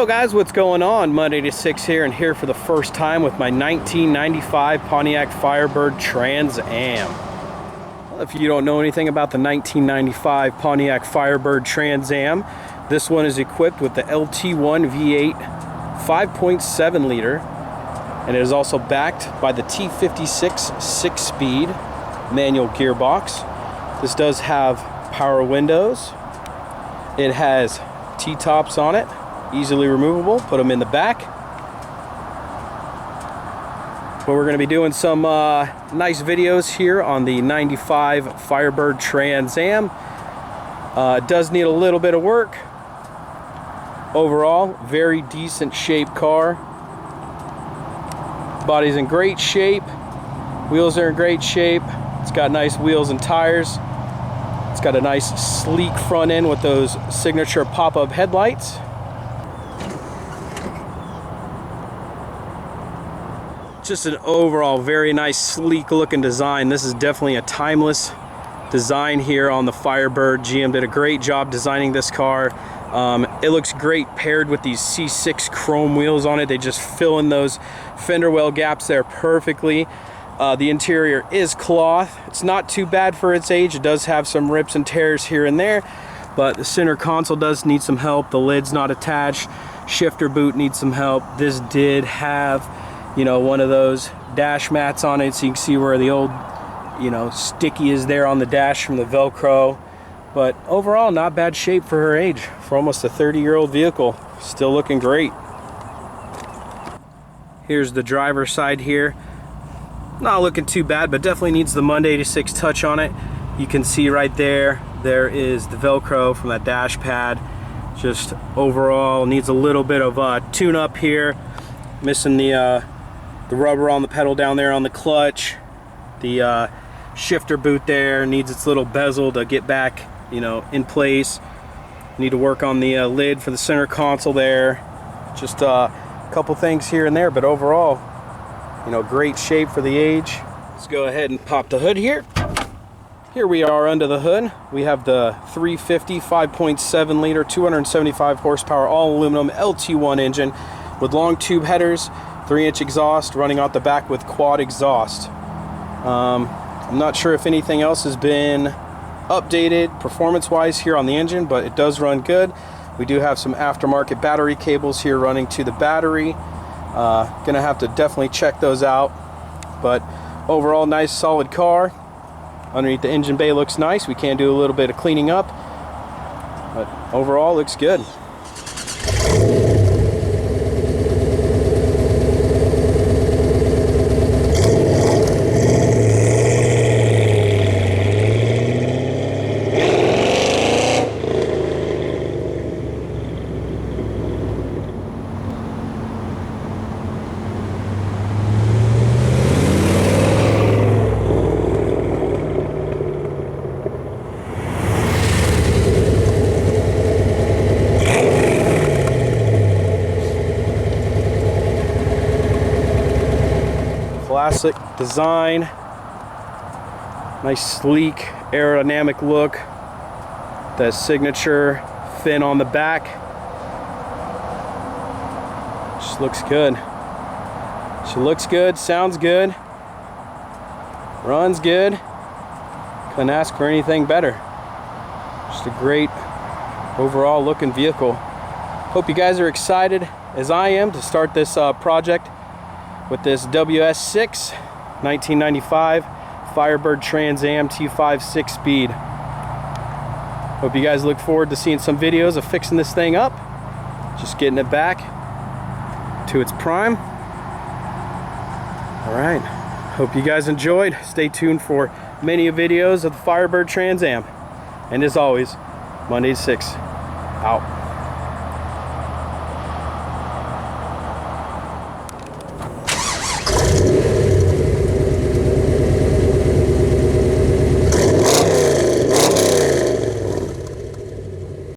Yo guys, what's going on? Mud86 here, and here for the first time with my 1995 Pontiac Firebird Trans Am. Well, if you don't know anything about the 1995 Pontiac Firebird Trans Am, this one is equipped with the LT1 V8 5.7 liter, and it is also backed by the T-56 6-speed manual gearbox. This does have power windows. It has T-tops on it, easily removable. Put them in the back. But we're going to be doing some nice videos here on the 95 Firebird Trans Am. It does need a little bit of work. Overall, very decent shape car. Body's in great shape. Wheels are in great shape. It's got nice wheels and tires. It's got a nice sleek front end with those signature pop-up headlights. Just an overall very nice sleek looking design. This is definitely a timeless design here on the Firebird. GM did a great job designing this car. It looks great paired with these C6 chrome wheels on it. They just fill in those fender well gaps there perfectly. The interior is cloth. It's not too bad for its age. It does have some rips and tears here and there, but the center console does need some help. The lid's not attached. Shifter boot needs some help. This did have, you know, one of those dash mats on it, so you can see where the old, you know, sticky is there on the dash from the Velcro. But overall, not bad shape for her age. For almost a 30-year-old vehicle, still looking great. Here's the driver's side here. Not looking too bad, but definitely needs the Mud86 touch on it. You can see right there, there is the Velcro from that dash pad. Just overall needs a little bit of tune up here. Missing the rubber on the pedal down there on the clutch. The shifter boot there needs its little bezel to get back, you know, in place. Need to work on the lid for the center console there. Just a couple things here and there, but overall, you know, great shape for the age. Let's go ahead and pop the hood here. Here we are under the hood. We have the 350 5.7 liter 275 horsepower all aluminum LT1 engine with long tube headers, 3-inch exhaust running out the back with quad exhaust. I'm not sure if anything else has been updated performance wise here on the engine, but it does run good. We do have some aftermarket battery cables here running to the battery. Gonna have to definitely check those out, but overall nice solid car. Underneath the engine bay looks nice. We can do a little bit of cleaning up, but overall looks good. Classic design, nice sleek aerodynamic look, that signature fin on the back. Just looks good. She looks good, sounds good, runs good. Couldn't ask for anything better. Just a great overall looking vehicle. Hope you guys are excited as I am to start this project with this WS6 1995 Firebird Trans Am T5 6-speed. Hope you guys look forward to seeing some videos of fixing this thing up, just getting it back to its prime. Alright, hope you guys enjoyed. Stay tuned for many videos of the Firebird Trans Am. And as always, Mud86 out.